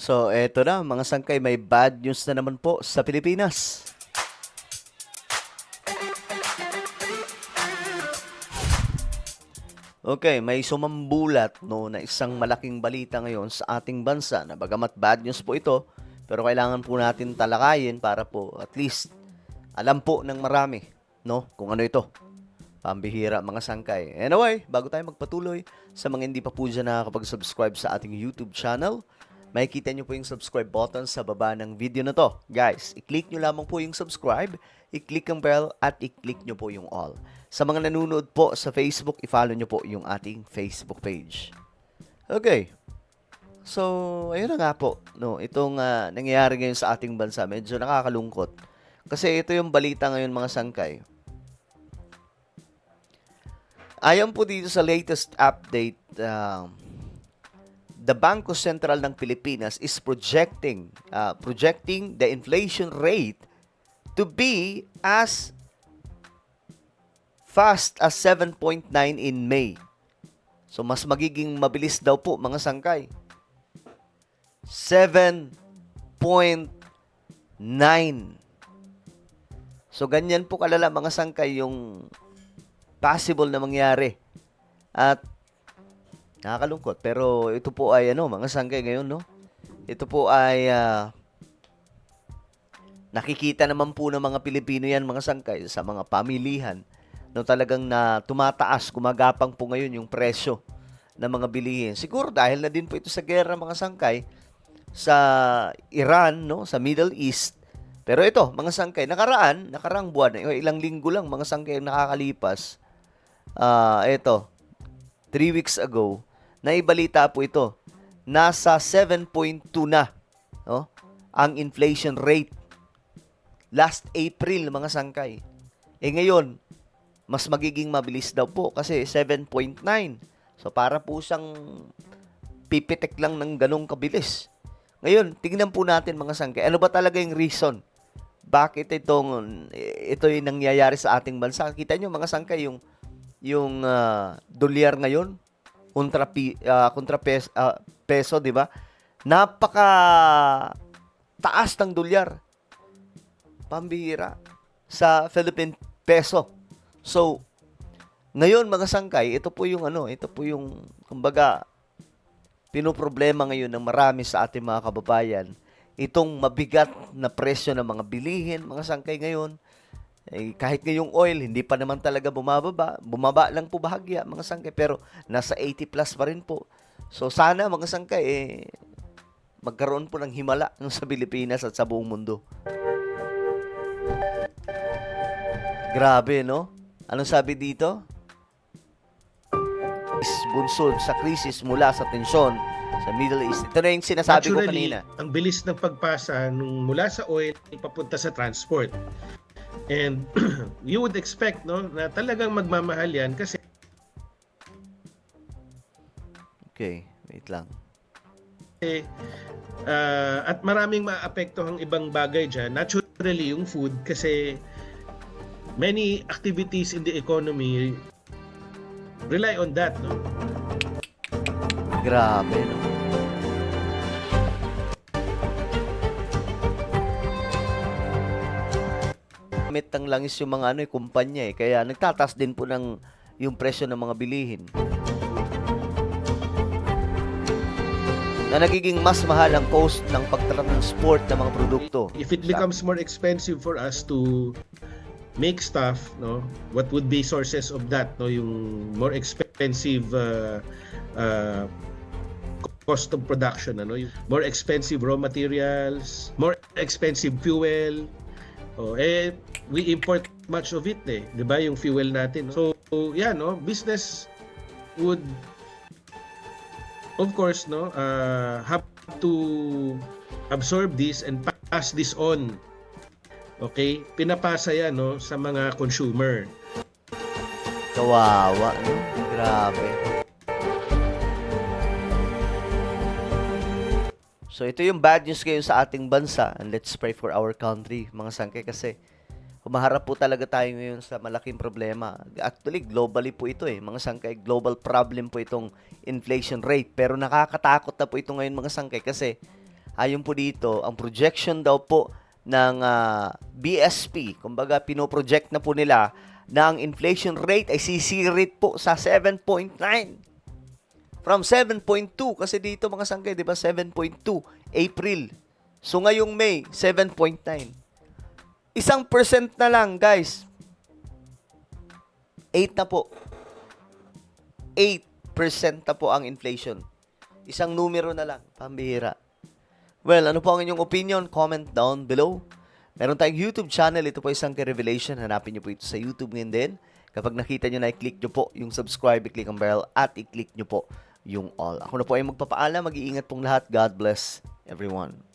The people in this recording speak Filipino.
So, eto na mga sangkay, may bad news na naman po sa Pilipinas. Okay, may sumambulat no na isang malaking balita ngayon sa ating bansa na bagamat bad news po ito, pero kailangan po natin talakayin para po at least alam po ng marami no kung ano ito. Pambihira mga sangkay. Anyway, bago tayo magpatuloy, sa mga hindi pa po dyan nakakapag-subscribe sa ating YouTube channel, makikita nyo po yung subscribe button sa baba ng video na to. Guys, i-click nyo lamang po yung subscribe, i-click ang bell, at i-click nyo po yung all. Sa mga nanonood po sa Facebook, i-follow nyo po yung ating Facebook page. Okay. So, ayun na nga po. No, itong nangyayari ngayon sa ating bansa, medyo nakakalungkot. Kasi ito yung balita ngayon mga sangkay. Ayon po dito sa latest update, the Bangko Sentral ng Pilipinas is projecting the inflation rate to be as fast as 7.9 in May. So mas magiging mabilis daw po mga sangkay. 7.9. So ganyan po kalala mga sangkay yung possible na mangyari. At nakakalungkot. Pero ito po ay mga sangkay ngayon, no? Ito po ay nakikita naman po ng mga Pilipino yan, mga sangkay, sa mga pamilihan. No, talagang na tumataas, gumagapang po ngayon yung presyo ng mga bilihin. Siguro dahil na din po ito sa gera, mga sangkay, sa Iran, no? Sa Middle East. Pero ito, mga sangkay, nakaraang buwan, ilang linggo lang, mga sangkay nakakalipas. Ito, 3 weeks ago, naibalita po ito, nasa 7.2 na, no, ang inflation rate. Last April, mga sangkay. Ngayon, mas magiging mabilis daw po kasi 7.9. So, para po siyang pipitik lang ng ganong kabilis. Ngayon, tingnan po natin mga sangkay, ano ba talaga yung reason? Bakit ito yung nangyayari sa ating bansa? Kita nyo mga sangkay, yung dolyar ngayon kontra peso, di ba? Napaka taas ng dolyar. Pambihira sa Philippine peso. So, ngayon mga sangkay, ito po yung kumbaga pinoproblema ngayon ng marami sa ating mga kababayan. Itong mabigat na presyo ng mga bilihin, mga sangkay ngayon. Kahit ngayong oil, hindi pa naman talaga bumababa. Bumaba lang po bahagya, mga sangkay. Pero nasa 80 plus pa rin po. So sana, mga sangkay, magkaroon po ng himala sa Pilipinas at sa buong mundo. Grabe, no? Anong sabi dito? Bunsod sa krisis mula sa tensyon sa Middle East. Ito na yung sinasabi ko kanina. Ang bilis ng pagpasa nung mula sa oil papunta sa transport. And you would expect na talagang magmamahal yan kasi okay, wait lang. At maraming maapektuhang ibang bagay dyan. Naturally, yung food kasi many activities in the economy rely on that. Grabe, no? Gamit ng langis yung mga kumpanya kaya nagtataas din po yung presyo ng mga bilihin. Na nagiging mas mahal ang cost ng pagtransport ng mga produkto. If it becomes more expensive for us to make stuff, what would be sources of that, yung more expensive cost of production, yung more expensive raw materials, more expensive fuel. We import much of it, 'di ba, yung fuel natin. So, business would of course have to absorb this and pass this on. Okay? Pinapasa yan sa mga consumer. Kawawa, no? Grabe. So, ito yung bad news ngayon sa ating bansa. And let's pray for our country, mga sangkay, kasi humaharap po talaga tayo ngayon sa malaking problema. Actually, globally po ito mga sangkay. Global problem po itong inflation rate. Pero nakakatakot na po ito ngayon, mga sangkay, kasi Ayon po dito, ang projection daw po ng BSP, kumbaga pinoproject na po nila na ang inflation rate ay sisirit po sa 7.9 from 7.2 kasi dito mga sangkay, di ba 7.2 April. So ngayong May, 7.9. 1% na lang, guys. 8 na po. 8% na po ang inflation. Isang numero na lang, pambihira. Well, ano po ang inyong opinion? Comment down below. Meron tayong YouTube channel. Ito po isang Revelation. Hanapin nyo po ito sa YouTube ngayon din. Kapag nakita nyo na, i-click nyo po yung subscribe, i-click ang bell, at i-click nyo po yung all. Ako na po ay magpapaalam. Mag-iingat pong lahat. God bless everyone.